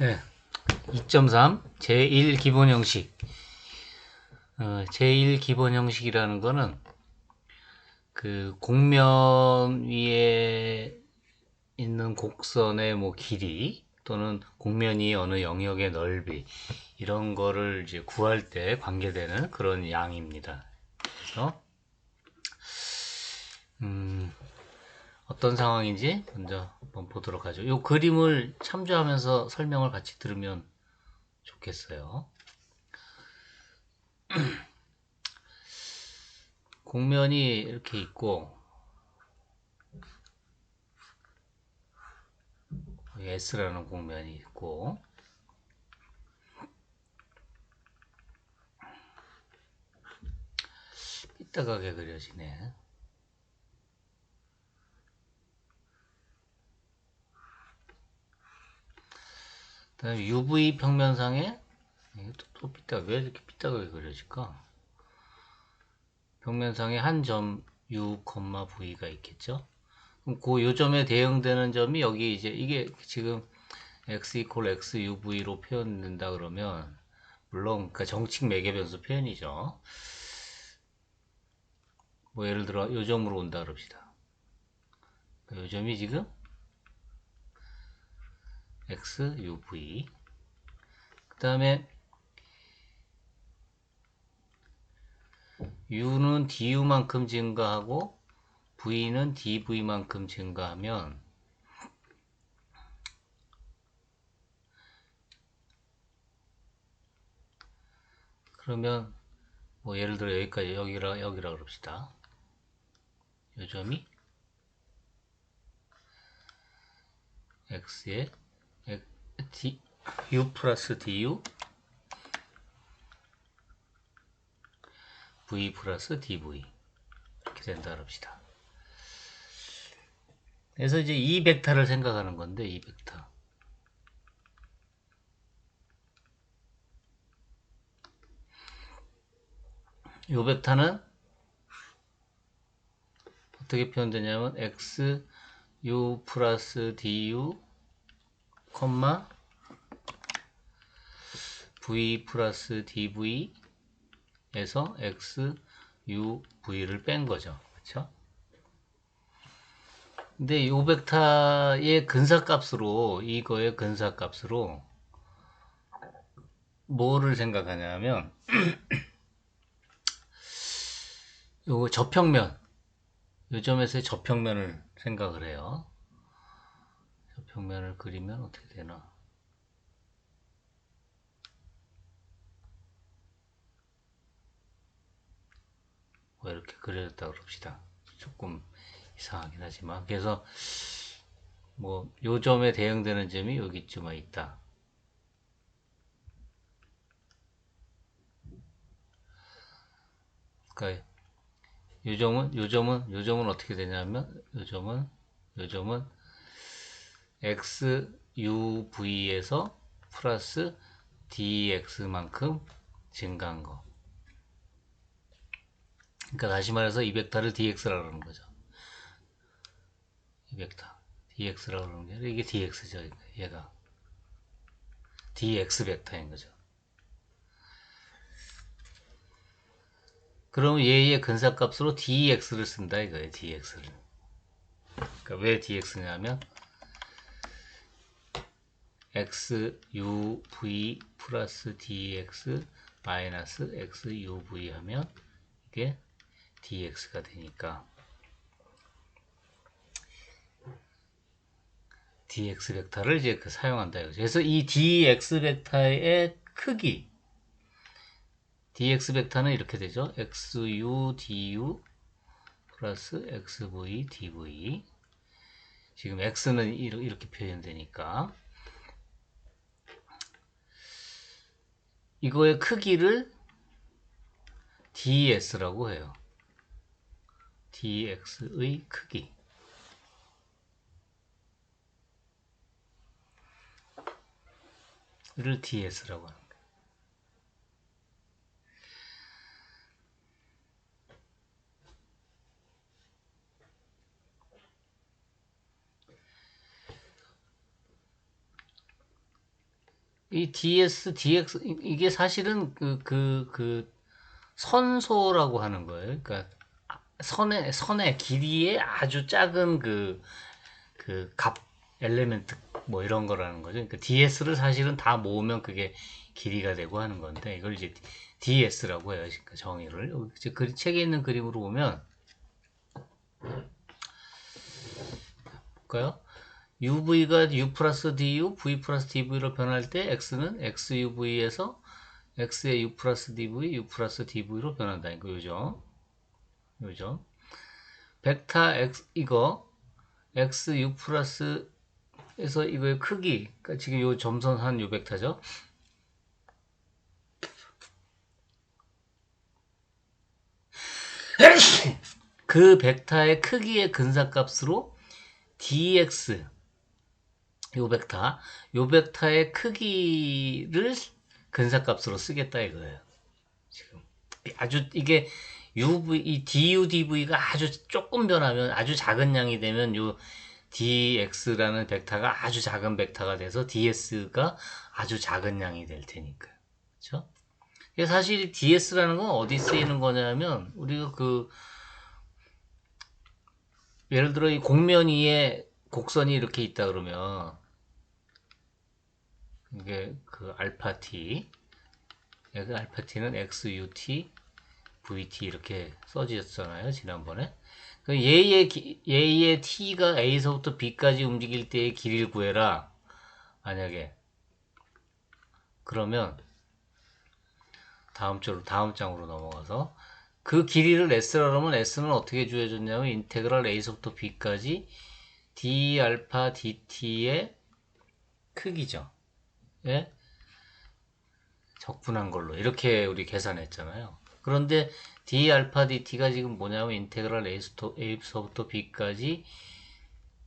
네, 2.3 제1 기본 형식. 제1 기본 형식이라는 거는 그 곡면 위에 있는 곡선의 뭐 길이 또는 곡면이 어느 영역의 넓이 이런 거를 이제 구할 때 관계되는 그런 양입니다. 그래서 어떤 상황인지 먼저 한번 보도록 하죠. 이 그림을 참조하면서 설명을 같이 들으면 좋겠어요. 곡면이 이렇게 있고 S라는 곡면이 있고 삐딱하게 그려지네. 그다음에 UV 평면상에 또 삐딱 왜 이렇게 삐딱하게 그려질까? 평면상에 한 점 U, V가 있겠죠? 그럼 그 요점에 대응되는 점이 여기 이제 이게 지금 x 이퀄 x UV로 표현된다 그러면 물론 그러니까 정칙 매개 변수 표현이죠. 뭐 예를 들어 요점으로 온다 그럽시다. 요점이 지금 x UV. 그다음에 U는 DU만큼 증가하고 V는 DV만큼 증가하면 그러면 뭐 예를 들어 여기까지 여기라 그럽시다. 요점이 x에 u 플러스 du v 플러스 dv 이렇게 된다 그럽시다. 그래서 이제 이 벡터를 생각하는 건데 이 벡터 이 벡터는 어떻게 표현되냐면 x u 플러스 du 콤마 v 플러스 dv 에서 x u v를 뺀 거죠. 그렇죠? 근데 요 벡터의 근사값으로 이거의 근사값으로 뭐를 생각하냐면 요 저평면 요점에서의 저평면을 생각을 해요. 저평면을 그리면 어떻게 되나? 뭐 이렇게 그려졌다 그럽시다. 조금 이상하긴 하지만 그래서 뭐 요점에 대응되는 점이 여기쯤에 있다. 그러니까 요점은 어떻게 되냐면 요점은 XUV에서 플러스 DX만큼 증가한 거. 그러니까 다시 말해서 이 벡터를 DX라고 그러는 거죠. 이 벡터 DX라고 그러는 게 이게 DX죠. 얘가 DX 벡터인 거죠. 그럼 얘의 근사값으로 DX를 쓴다 이거예요. DX를. 그러니까 왜 DX냐면 XUV 플러스 DX 마이너스 XUV 하면 이게 DX가 되니까 DX 벡터를 이제 사용한다 이거죠. 그래서 이 DX 벡터의 크기 DX 벡터는 이렇게 되죠. XU DU 플러스 XV DV 지금 X는 이렇게 표현되니까 이거의 크기를 DS라고 해요. DX의 크기를 DS라고 하는 거예요. 이 ds, dx 이게 사실은 선소라고 하는 거예요. 그러니까 선의 길이의 아주 작은 값 엘리멘트 뭐 이런 거라는 거죠. 그러니까 ds를 사실은 다 모으면 그게 길이가 되고 하는 건데 이걸 이제 ds라고 해요. 그러니까 정의를 이제 책에 있는 그림으로 보면 볼까요? UV가 U 플러스 DU, V 플러스 DV로 변할 때 X는 XUV에서 X의 U 플러스 DV, U 플러스 DV로 변한다. 이거 요죠. 벡터 X, 이거 XU 플러스에서 이거의 크기, 그러니까 지금 요 점선한 요 벡터죠. 그 벡터의 크기의 근사값으로 dx 요 벡터의 크기를 근사값으로 쓰겠다 이거예요. 지금 아주 이게 이 DUDV가 아주 조금 변하면 아주 작은 양이 되면 요 DX라는 벡터가 아주 작은 벡터가 돼서 DS가 아주 작은 양이 될 테니까. 그렇죠? 사실 DS라는 건 어디 쓰이는 거냐면 우리가 예를 들어 이 곡면 위에 곡선이 이렇게 있다 그러면 이게 알파 t, 그 알파 t는 XUT, VT 이렇게 써지셨잖아요 지난번에. 얘의 t가 A서부터 B까지 움직일 때의 길이를 구해라. 만약에 그러면 다음 장으로 넘어가서 그 길이를 S라고 하면 S는 어떻게 주어졌냐면 인테그랄 A서부터 B까지 d 알파 dt의 크기죠. 예? 적분한 걸로 이렇게 우리 계산했잖아요. 그런데 d 알파 dt가 지금 뭐냐면 인테그랄 A서부터 B까지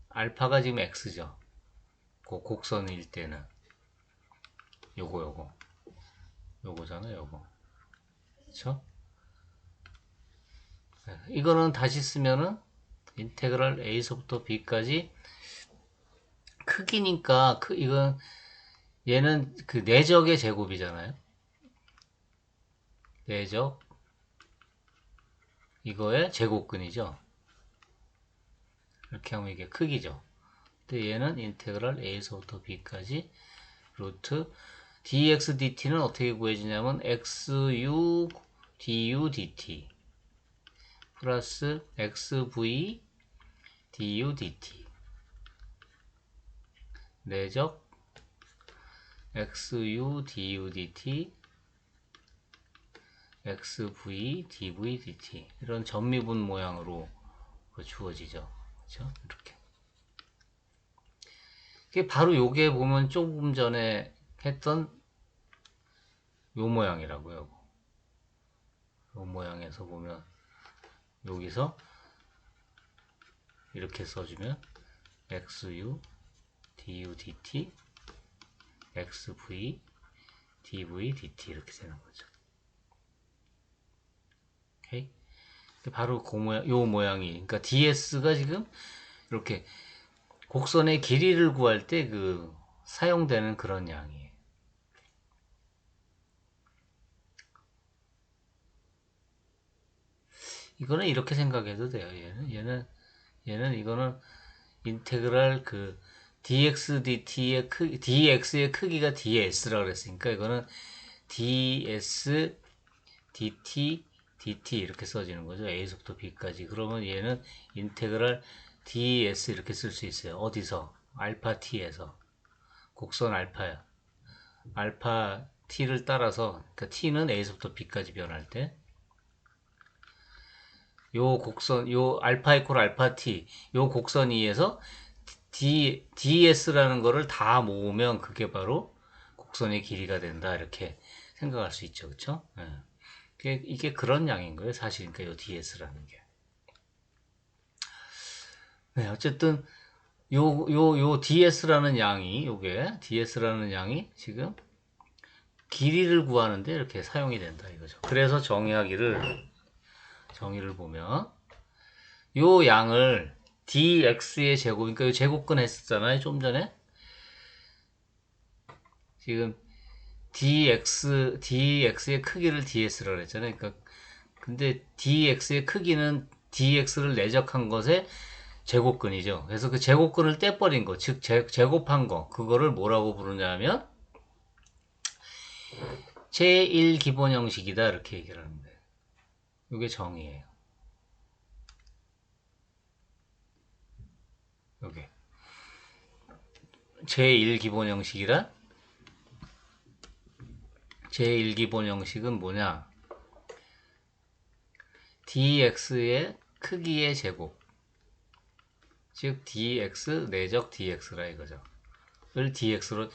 알파가 지금 x죠. 그 곡선일 때는 요거잖아요. 요거. 그쵸? 이거는 다시 쓰면은 인테그랄 A서부터 B까지 크기니까 이건 얘는 내적의 제곱이잖아요. 내적 이거의 제곱근이죠. 이렇게 하면 이게 크기죠. 근데 얘는 인테그랄 A서부터 B까지 루트 dx dt는 어떻게 구해지냐면 xu du dt 플러스 xv du dt 내적 xu du dt xv dv dt 이런 전미분 모양으로 주어지죠. 그렇죠? 이렇게. 이게 바로 요게 보면 조금 전에 했던 요 모양이라고요. 요 모양에서 보면 여기서 이렇게 써주면 xu du dt xv dv dt 이렇게 되는 거죠. 오케이? 바로 요 모양이 그러니까 ds가 지금 이렇게 곡선의 길이를 구할 때 사용되는 그런 양이에요. 이거는 이렇게 생각해도 돼요. 얘는 이거는 인테그랄 dx dt의 dx의 크기가 ds라고 그랬으니까 이거는 ds dt 이렇게 써지는 거죠. a서부터 b까지. 그러면 얘는 인테그랄 ds 이렇게 쓸 수 있어요. 어디서? 알파 t에서. 곡선 알파야. 알파 t를 따라서 그러니까 t는 a서부터 b까지 변할 때 요 곡선 요 알파 이퀄 알파 t 요 곡선 위에서 ds라는 거를 다 모으면 그게 바로 곡선의 길이가 된다 이렇게 생각할 수 있죠. 그렇죠? 이게 그런 양인 거예요. 사실 그러니까 요 ds라는 게. 네, 어쨌든 요 ds라는 양이 ds라는 양이 지금 길이를 구하는데 이렇게 사용이 된다 이거죠. 그래서 정의를 보면 요 양을 dx의 제곱, 그러니까 요 제곱근 했었잖아요. 좀 전에. 지금 dx의 크기를 ds라고 했잖아요. 그러니까 근데 dx의 크기는 dx를 내적한 것의 제곱근이죠. 그래서 그 제곱근을 떼버린 거, 즉 제곱한 거, 그거를 뭐라고 부르냐면 제1 기본 형식이다 이렇게 얘기를 하는데, 이게 정의예요. 이게 제1 기본 형식이란, 제1 기본 형식은 뭐냐? dx의 크기의 제곱, 즉 dx 내적 dx라 이거죠. 을 dx로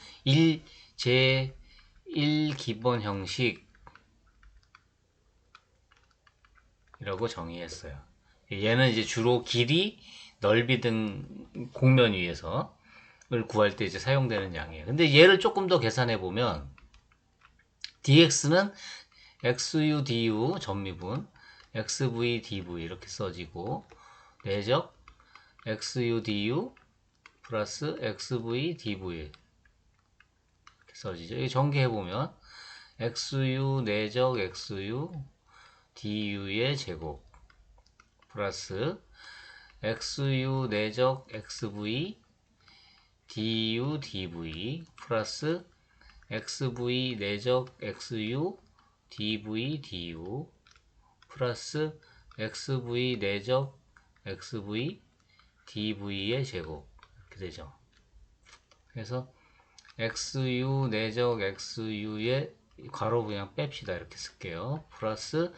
제1 기본 형식이라고 정의했어요. 얘는 이제 주로 길이, 넓이 등 곡면 위에서 을 구할 때 이제 사용되는 양이에요. 근데 얘를 조금 더 계산해 보면 dx는 xu du 전미분 xv dv 이렇게 써지고, 내적 xu du 플러스 xv dv 이렇게 써지죠. 이 전개해 보면 xu 내적 xu du의 제곱 플러스 xu 내적 xv du dv 플러스 xv 내적 xu dv du 플러스 xv 내적 xv dv의 제곱 이렇게 되죠. 그래서 xu 내적 xu의 괄호 그냥 뺍시다. 이렇게 쓸게요. 플러스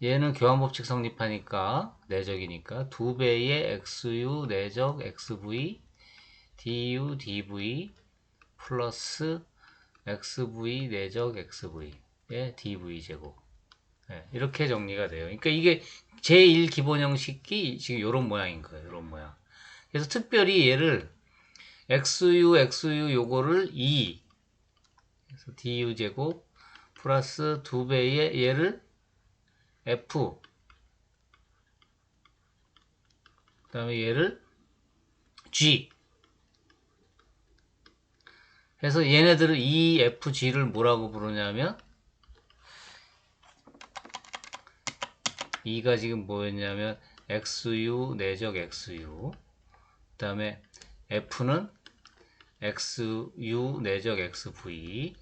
얘는 교환법칙 성립하니까 내적이니까 2배의 xu 내적 xv du dv 플러스 xv 내적 xv의 dv 제곱. 네, 이렇게 정리가 돼요. 그러니까 이게 제1 기본 형식이 지금 이런 모양인 거예요. 이런 모양. 그래서 특별히 얘를 xu 요거를 2, 그래서 du 제곱 플러스 2배의 얘를 f, 그 다음에 얘를 g 해서 얘네들을 EFG를 뭐라고 부르냐면, E가 지금 뭐였냐면 XU 내적 XU, 그 다음에 F는 XU 내적 XV,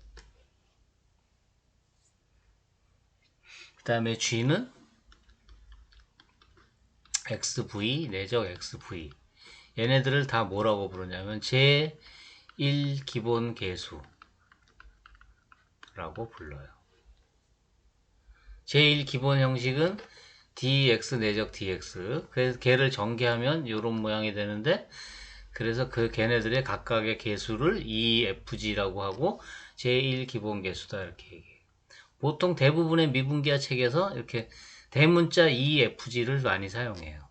그 다음에 G는 XV 내적 XV. 얘네들을 다 뭐라고 부르냐면 제1 기본 계수라고 불러요. 제1 기본 형식은 dx 내적 dx. 그래서 걔를 전개하면 이런 모양이 되는데, 그래서 그 걔네들의 각각의 계수를 EFG라고 하고 제1 기본 계수다 이렇게 얘기해요. 보통 대부분의 미분기하 책에서 이렇게 대문자 EFG를 많이 사용해요.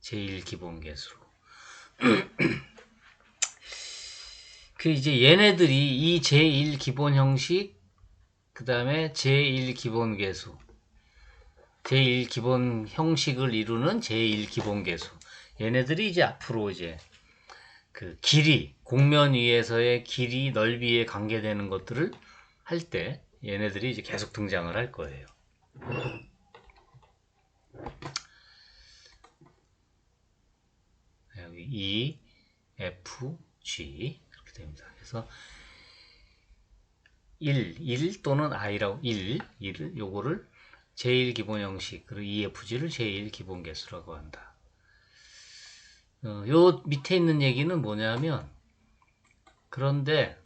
제1 기본 계수로. 그 이제 얘네들이 이 제1 기본 형식, 그 다음에 제1 기본 계수, 제1 기본 형식을 이루는 제1 기본 계수. 얘네들이 이제 앞으로 이제 그 길이, 곡면 위에서의 길이, 넓이에 관계되는 것들을 할 때 얘네들이 이제 계속 등장을 할 거예요. 여기 E, F, G 이렇게 됩니다. 그래서 1 또는 I라고 1을 요거를 제1 기본 형식, 그리고 EFG를 제1 기본 계수라고 한다. 요 밑에 있는 얘기는 뭐냐면, 그런데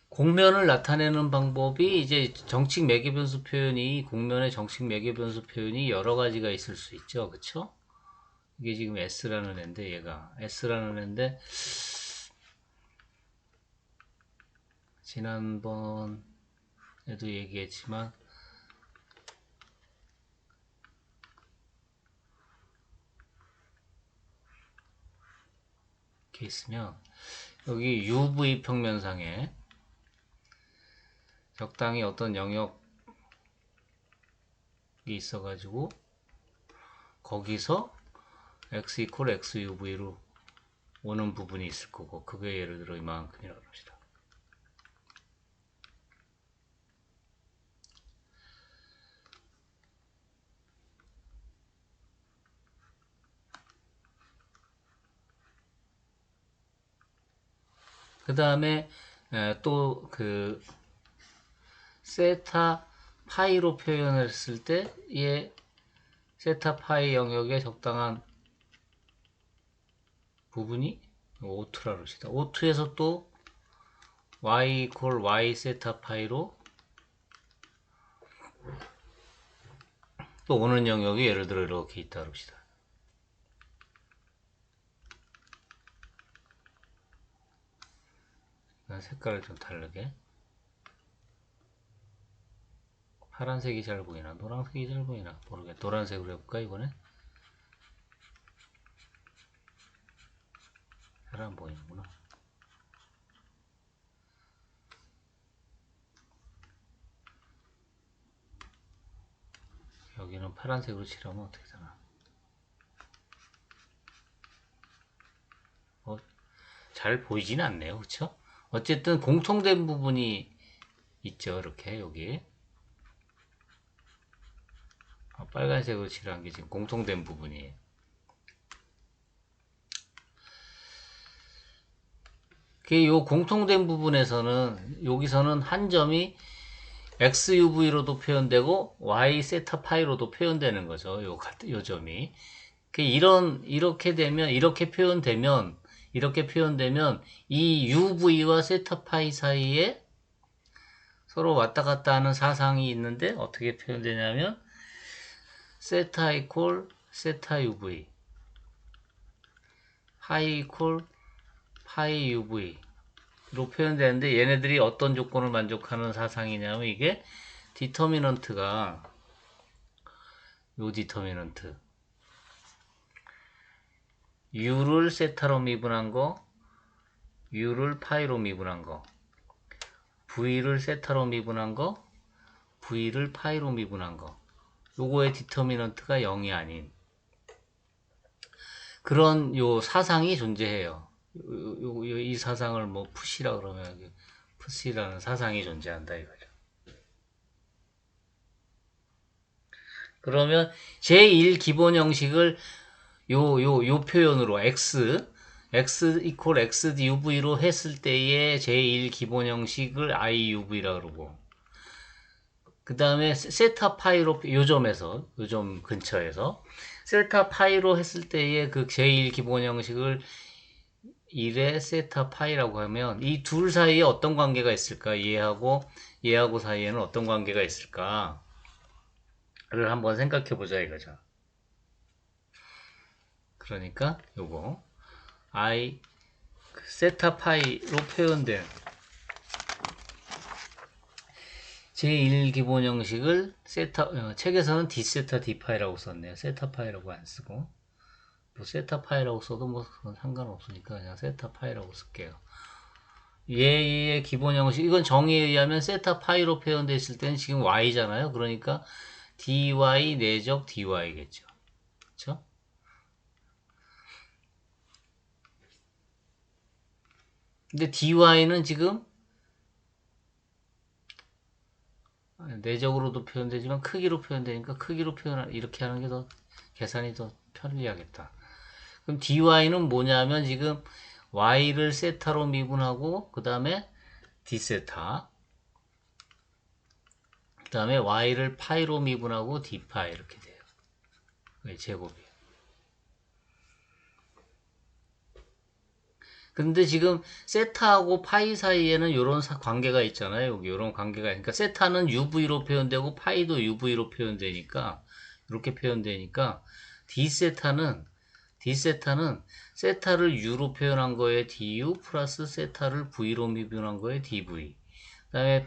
곡면을 나타내는 방법이 이제 정칙 매개변수 표현이, 곡면의 정칙 매개변수 표현이 여러 가지가 있을 수 있죠. 그쵸? 이게 지금 S라는 애인데, 얘가 S라는 애인데, 지난번에도 얘기했지만 이렇게 있으면 여기 UV 평면상에 적당히 어떤 영역이 있어가지고 거기서 x 이퀄 xuv로 오는 부분이 있을 거고, 그게 예를 들어 이만큼이라고 합시다. 그 다음에 또 그 세타 파이로 표현을 했을 때 얘 세타 파이 영역의 적당한 부분이 O2라고 합시다. O2에서 또 y 이퀄 y 세타 파이로 또 오는 영역이 예를 들어 이렇게 있다 합시다. 색깔을 좀 다르게. 파란색이 잘 보이나 노란색이 잘 보이나 모르겠. 노란색으로 해볼까 이번에? 잘 안 보이는구나. 여기는 파란색으로 칠하면 어떻게 되나? 잘 보이진 않네요, 그쵸? 어쨌든 공통된 부분이 있죠, 이렇게 여기. 빨간색으로 칠한 게 지금 공통된 부분이에요. 요 공통된 부분에서는 여기서는 한 점이 XUV로도 표현되고 Y 세타 파이로도 표현되는 거죠. 요 점이. 이렇게 되면 이렇게 표현되면 이 UV와 세타 파이 사이에 서로 왔다 갔다 하는 사상이 있는데 어떻게 표현되냐면 세타 이퀄 세타 UV 파이 이퀄 파이 UV로 표현되는데 얘네들이 어떤 조건을 만족하는 사상이냐면 이게 디터미넌트가 요 디터미넌트 U를 세타로 미분한 거 U를 파이로 미분한 거 V를 세타로 미분한 거 V를 파이로 미분한 거 요거의 디터미넌트가 0이 아닌 그런 요 사상이 존재해요. 이 사상을 뭐 푸시라 그러면 푸시라는 사상이 존재한다 이거죠. 그러면 제1 기본 형식을 요 표현으로 x 이퀄 x uv로 했을 때의 제1 기본 형식을 iuv라 그러고 그 다음에 세타 파이로 요점 근처에서 세타 파이로 했을 때의 그 제1 기본 형식을 1의 세타 파이라고 하면 이 둘 사이에 어떤 관계가 있을까? 얘하고 사이에는 어떤 관계가 있을까? 를 한번 생각해 보자 이거죠. 그러니까 요거 세타 파이로 표현된 제1 기본 형식을 책에서는 d세타 d파이라고 썼네요. 세타 파이라고 안 쓰고 뭐 세타 파이라고 써도 뭐 상관없으니까 그냥 세타 파이라고 쓸게요. 얘의 기본 형식 이건 정의에 의하면 세타 파이로 표현되어 있을 때는 지금 y잖아요. 그러니까 dy 내적 dy겠죠. 그렇죠? 근데 dy는 지금 내적으로도 표현되지만 크기로 표현되니까 크기로 이렇게 하는 게 더 계산이 더 편리하겠다. 그럼 dy는 뭐냐면 지금 y를 세타로 미분하고 그 다음에 d세타 그 다음에 y를 파이로 미분하고 d파이 이렇게 돼요. 제곱이에요. 근데 지금 세타하고 파이 사이에는 이런 관계가 있잖아요. 여기 이런 관계가 그러니까 세타는 UV로 표현되고 파이도 UV로 표현되니까 이렇게 표현되니까 D세타는 세타를 U로 표현한 거에 DU 플러스 세타를 V로 미분한 거에 DV. 그다음에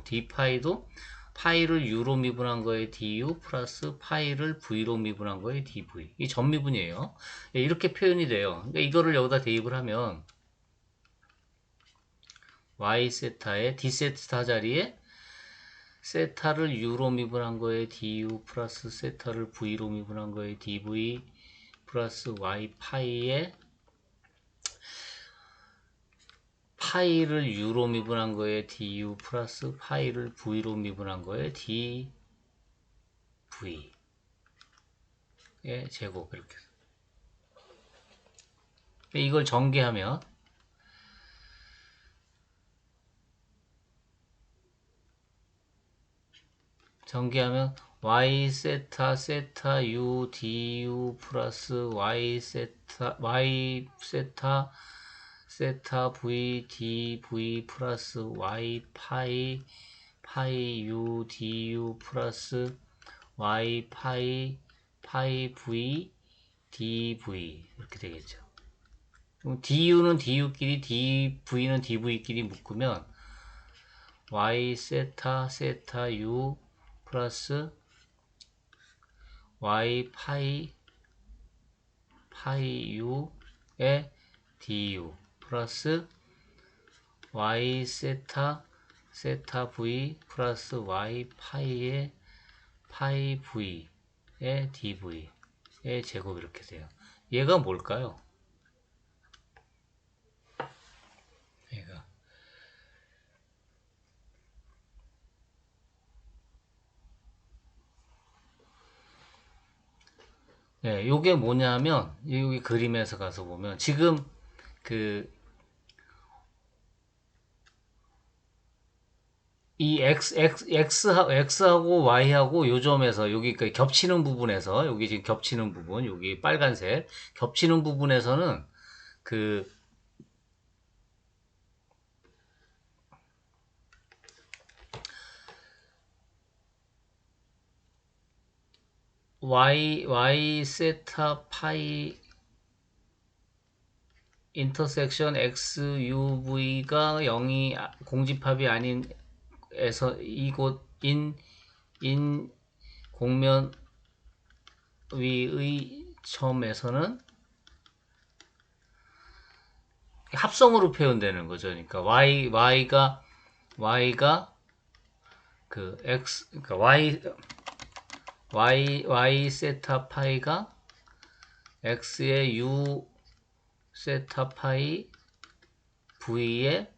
D파이도 파이를 U로 미분한 거에 DU 플러스 파이를 V로 미분한 거에 DV. 이 전미분이에요. 이렇게 표현이 돼요. 그러니까 이거를 여기다 대입을 하면 Y 세타의 D세타 자리에 세타를 U로 미분한 거에 DU 플러스 세타를 V로 미분한 거에 DV 플러스 Y 파이에 파이를 u로 미분한 거에 du 플러스 파이를 v로 미분한 거에 dv의 제곱 이렇게. 이걸 전개하면 y 세타 세타 u du 플러스 y 세타 세타 v dv 플러스 y 파이 u du 플러스 y 파이 v dv 이렇게 되겠죠. 그럼 du는 du끼리 dv는 dv끼리 묶으면 y 세타 세타 u 플러스 y 파이 u의 du 플러스 y 세타 세타 v 플러스 y 파이의 파이 v의 dv의 제곱 이렇게 돼요. 얘가 뭘까요? 얘가 네, 요게 뭐냐면 여기 그림에서 가서 보면 지금 이 x하고 y하고 요 점에서 여기 겹치는 부분에서 여기 지금 겹치는 부분 여기 빨간색 겹치는 부분에서는 y 세타 파이 인터섹션 x uv가 0이 공집합이 아닌 에서 이곳 인 공면 위의 점에서는 합성으로 표현되는 거죠. 그러니까 y가 x 그러니까 y 세타 파이가 x의 u 세타 파이 v의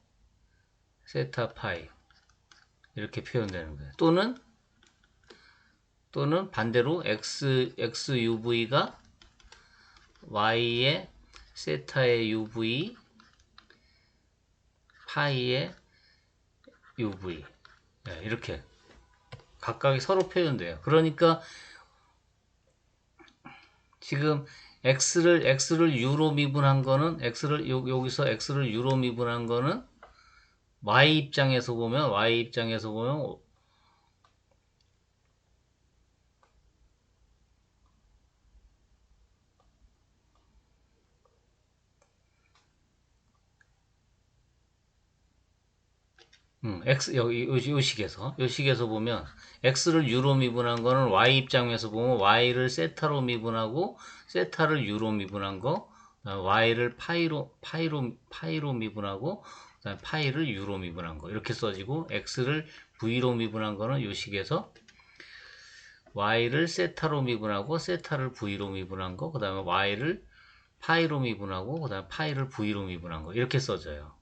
세타 파이 이렇게 표현되는 거예요. 또는 반대로 xuv가 y의 세타의 uv 파이의 uv 이렇게 각각이 서로 표현돼요. 그러니까 지금 x를 u로 미분한 거는 여기서 x를 u로 미분한 거는 y 입장에서 보면 요 식에서 보면 x를 u로 미분한 거는 y 입장에서 보면 y를 세타로 미분하고 세타를 u로 미분한 거, y를 파이로 미분하고 그다음에 파이를 u로 미분한 거 이렇게 써지고 x를 v로 미분한 거는 요 식에서 y를 세타로 미분하고 세타를 v로 미분한 거, 그다음에 y를 파이로 미분하고 그다음에 파이를 v로 미분한 거 이렇게 써져요.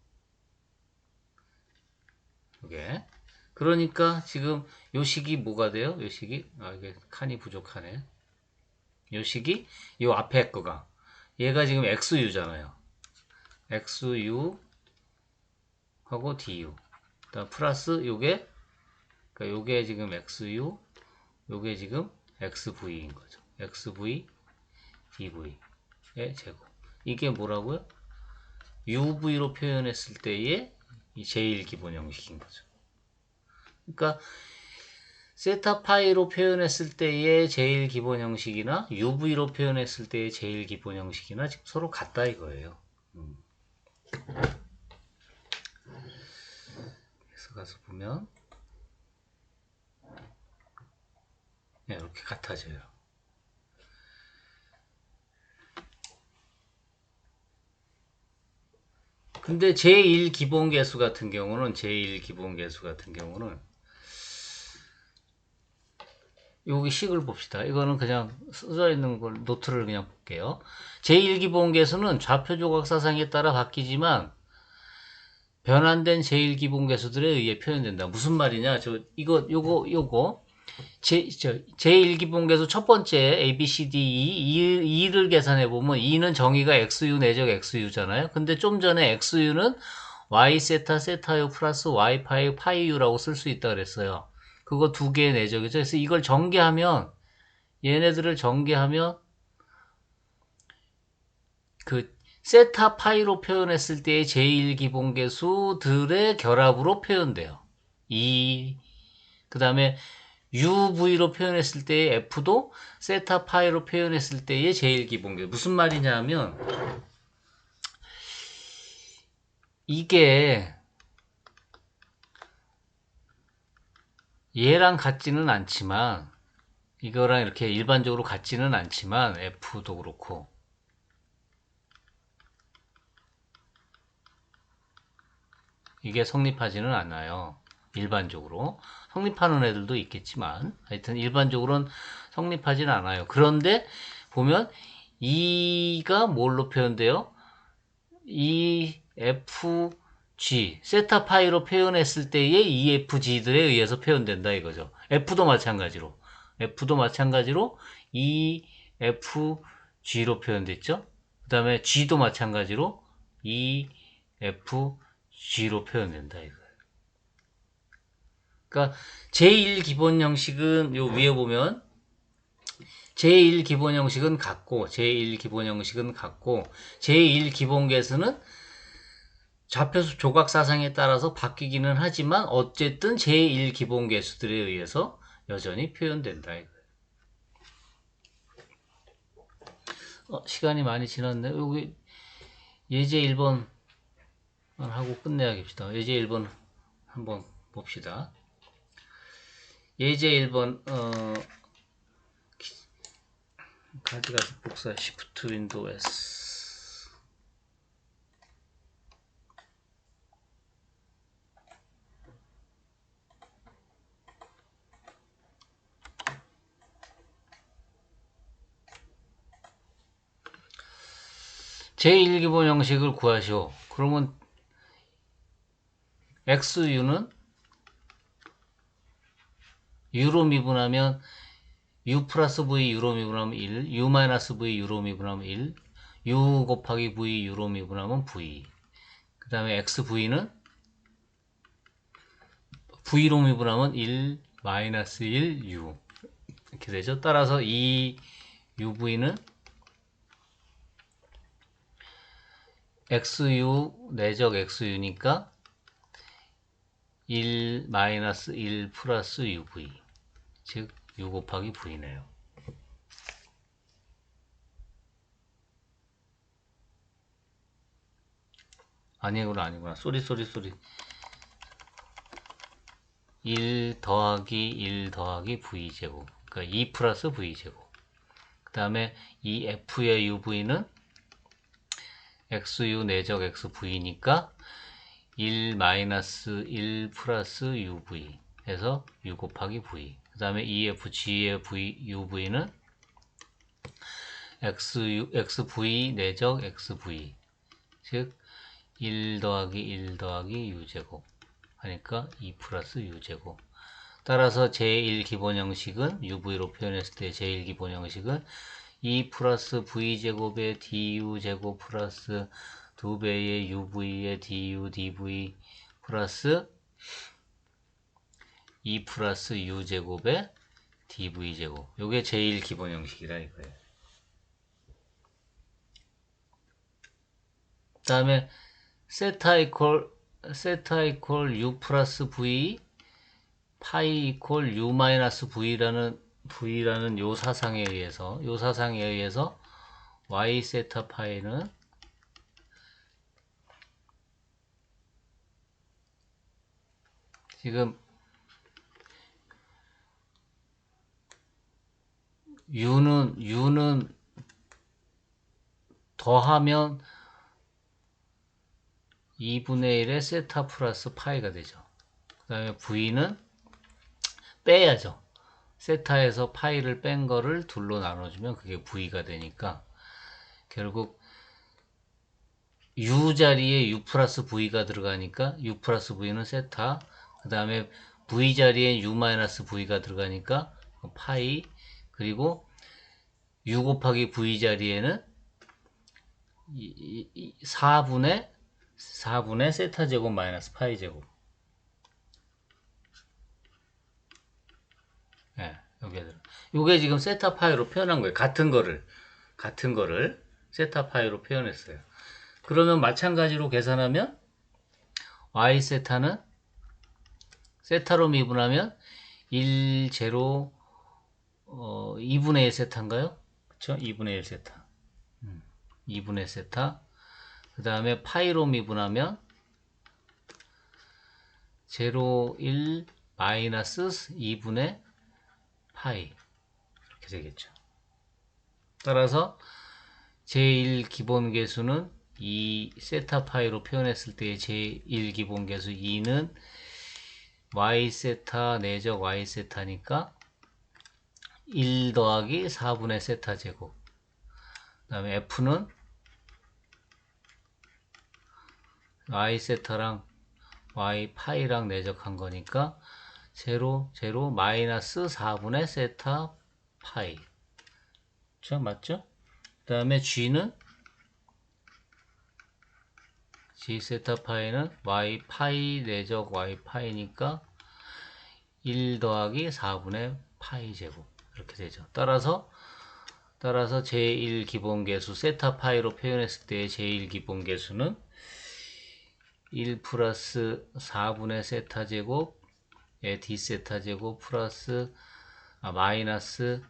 이게 그러니까 지금 요 식이 뭐가 돼요? 요 식이 이게 칸이 부족하네. 요 식이 요 앞에 거가 얘가 지금 xu잖아요. xu 하고 du. 그다음 플러스 요게 그러니까 요게 지금 xu, 요게 지금 xv인 거죠. xv dv의 제곱. 이게 뭐라고요? uv로 표현했을 때의 이 제일 기본 형식인 거죠. 그러니까 세타 파이로 표현했을 때의 제일 기본 형식이나 UV로 표현했을 때의 제일 기본 형식이나 지금 서로 같다 이거예요. 그래서 가서 보면 이렇게 같아져요. 근데 제1 기본 계수 같은 경우는 여기 식을 봅시다. 이거는 그냥 써져 있는 걸 노트를 그냥 볼게요. 제1 기본 계수는 좌표 조각 사상에 따라 바뀌지만 변환된 제1기본계수들에 의해 표현된다. 무슨 말이냐? 요거. 제1기본계수 첫 번째 A, B, C, D, E, 2를 계산해보면 2는 정의가 XU 내적 XU잖아요. 근데 좀 전에 XU는 Y 세타, 세타U 플러스 Y 파이, 파이U라고 쓸 수 있다 그랬어요. 그거 두 개의 내적이죠. 그래서 이걸 전개하면, 얘네들을 전개하면, 그, 세타 파이로 표현했을 때의 제1기본계수들의 결합으로 표현돼요. 그 다음에 UV로 표현했을 때의 F도 세타 파이로 표현했을 때의 제1기본계수. 무슨 말이냐 하면, 이게 얘랑 같지는 않지만, 이거랑 이렇게 일반적으로 같지는 않지만, F도 그렇고, 이게 성립하지는 않아요. 일반적으로. 성립하는 애들도 있겠지만, 하여튼 일반적으로는 성립하지는 않아요. 그런데 보면, E가 뭘로 표현돼요? EFG, 세타 파이로 표현했을 때의 EFG들에 의해서 표현된다 이거죠. F도 마찬가지로. EFG로 표현됐죠. 그 다음에 G도 마찬가지로 EFG로 표현된다 이거예요. 그러니까 제1 기본 형식은 요 위에 보면 제1 기본 형식은 같고 제1 기본 계수는 좌표수 조각 사상에 따라서 바뀌기는 하지만 어쨌든 제1 기본 계수들에 의해서 여전히 표현된다 이거예요. 시간이 많이 지났네. 여기 예제 1번 하고 끝내야겠다. 예제 1번 한번 봅시다. 예제 1번 가져가서 복사 Shift 윈도우 S. 제1기본 형식을 구하시오. 그러면 XU는 U로 미분하면 U 플러스 V U로 미분하면 1, U 마이너스 V U로 미분하면 1, U 곱하기 V U로 미분하면 V. 그 다음에 XV는 V로 미분하면 1, 마이너스 1, U. 이렇게 되죠. 따라서 이 UV는 XU 내적 XU니까 1 마이너스 1 플러스 UV. 즉 U 곱하기 V네요. 아니구나. 쏘리. 1 더하기 1 더하기 V제곱. 그러니까 2 플러스 V제곱. 그 다음에 이 F의 UV는 XU 내적 XV니까 1 마이너스 1 플러스 UV 해서 U 곱하기 V. 그 다음에 EFG의 UV는 XV 내적 XV. 즉, 1 더하기 1 더하기 U제곱. 하니까 2 플러스 U제곱. 따라서 제1 기본 형식은 UV로 표현했을 때 제1 기본 형식은 2 플러스 V제곱의 DU제곱 플러스 2배의 UV의 DU, DV 플러스 2 플러스 U제곱의 DV제곱. 요게 제1 기본 형식이다 이거예요. 그 다음에 세타 이퀄 U 플러스 V 파이 이퀄 U 마이너스 V라는 요 사상에 의해서 Y 세타 파이는 지금 U는 더하면 2분의 1의 세타 플러스 파이가 되죠. 그 다음에 V는 빼야죠. 세타에서 파이를 뺀 거를 둘로 나눠주면 그게 V가 되니까 결국 U 자리에 U 플러스 V가 들어가니까 U 플러스 V는 세타. 그 다음에 V 자리에 U 마이너스 V가 들어가니까 파이. 그리고 U 곱하기 V 자리에는 4분의 세타 제곱 마이너스 파이 제곱. 예, 여기에 들어. 요게 지금 세타 파이로 표현한 거예요. 같은 거를 세타 파이로 표현했어요. 그러면 마찬가지로 계산하면 y 세타는 세타로 미분하면 1, 제로 2분의 1 세타인가요? 그쵸? 2분의 1 세타. 2분의 세타. 그 다음에 파이로 미분하면 제로 1 마이너스 2분의 파이. 이렇게 되겠죠. 따라서 제1 기본계수는 2 세타 파이로 표현했을 때의 제1 기본계수 2는 y 세타 내적 y 세타니까 1 더하기 4분의 세타 제곱. 그 다음에 f는 y 세타랑 y 파이랑 내적한 거니까 제로 마이너스 4분의 세타 파이. 그쵸? 맞죠? 그 다음에 g는 g 세타 파이는 y 파이 내적 y 파이니까 1 더하기 4분의 파이 제곱. 이렇게 되죠. 따라서 제1 기본계수 세타 파이로 표현했을 때 제1 기본계수는 1 플러스 4분의 세타 제곱의 d 세타 제곱 플러스 마이너스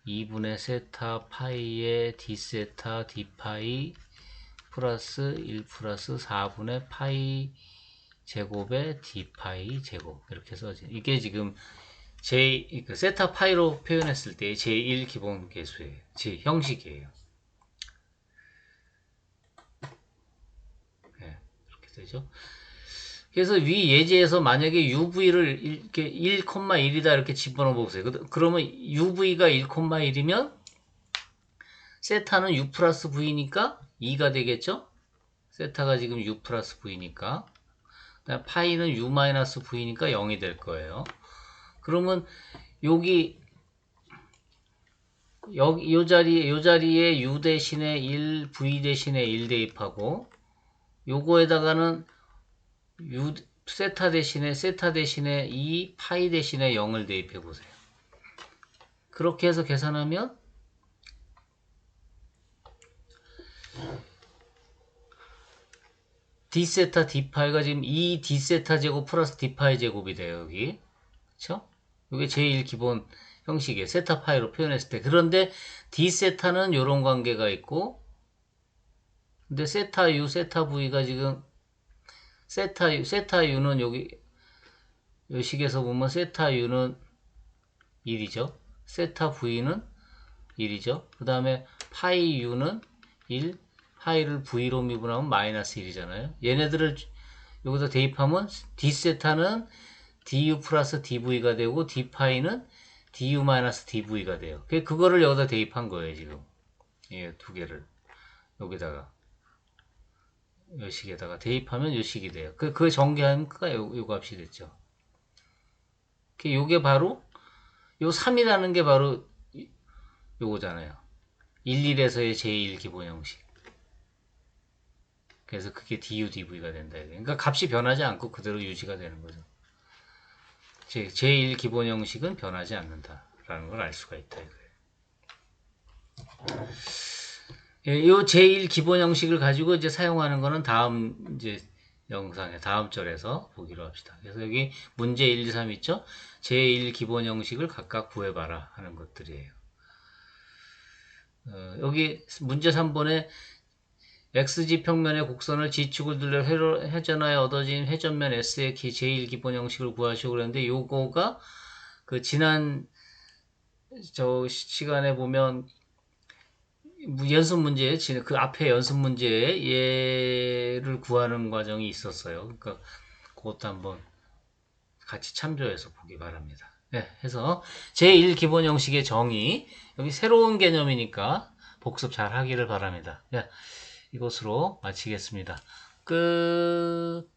2분의 세타 파이의 d 세타 d 파이 플러스 1 플러스 4분의 파이 제곱의 d 파이 제곱. 이렇게 써져. 이게 지금 세타 파이로 표현했을 때 제1 기본 계수예요. 제 형식이에요. 네, 이렇게 되죠. 그래서 위 예제에서 만약에 UV를 이렇게 1,1이다 이렇게 집어넣어 보세요. 그러면 UV가 1,1이면 세타는 U 플러스 V니까 2가 되겠죠? 세타가 지금 U 플러스 V니까. 파이는 U 마이너스 V니까 0이 될 거예요. 그러면 요 자리에 U 대신에 1, V 대신에 1 대입하고, 요거에다가는 세타 대신에 2, 파이 대신에 0을 대입해 보세요. 그렇게 해서 계산하면 d 세타 d 파이가 지금 2 d 세타 제곱 플러스 d 파이 제곱이 돼요. 여기. 그쵸? 이게 제일 기본 형식이에요. 세타 파이로 표현했을 때. 그런데 d 세타는 이런 관계가 있고, 근데 세타 u, 세타 v가 지금 세타 u는 여기 이 식에서 보면 세타 u는 1이죠. 세타 v는 1이죠. 그 다음에 파이 u는 1, 파이를 v로 미분하면 마이너스 1이잖아요. 얘네들을 여기서 대입하면 d세타는 du 플러스 dv가 되고 d파이는 du 마이너스 dv가 돼요. 그거를 여기다 대입한 거예요, 지금. 예, 두 개를 여기다가 이 식에다가 대입하면 이 식이 돼요. 그 전개하면 요 값이 됐죠. 요게 바로 요 3이라는 게 바로 요거잖아요. 11에서의 제1 기본 형식. 그래서 그게 du dv가 된다. 그러니까 값이 변하지 않고 그대로 유지가 되는 거죠. 제1 기본 형식은 변하지 않는다라는 걸 알 수가 있다. 이 제1 기본 형식을 가지고 이제 사용하는 거는 다음 이제 영상의 다음 절에서 보기로 합시다. 그래서 여기 문제 1, 2, 3 있죠? 제1 기본 형식을 각각 구해봐라 하는 것들이에요. 여기 문제 3번에 x지 평면의 곡선을 G축을 둘러 회전하여 얻어진 회전면 S의 제1 기본 형식을 구하시고 그랬는데 요거가 그 지난 시간에 보면 연습 문제에 그 앞에 연습 문제에 얘를 구하는 과정이 있었어요. 그러니까 그것도 한번 같이 참조해서 보기 바랍니다. 네, 해서 제1 기본 형식의 정의 여기 새로운 개념이니까 복습 잘 하기를 바랍니다. 네, 이것으로 마치겠습니다. 끝.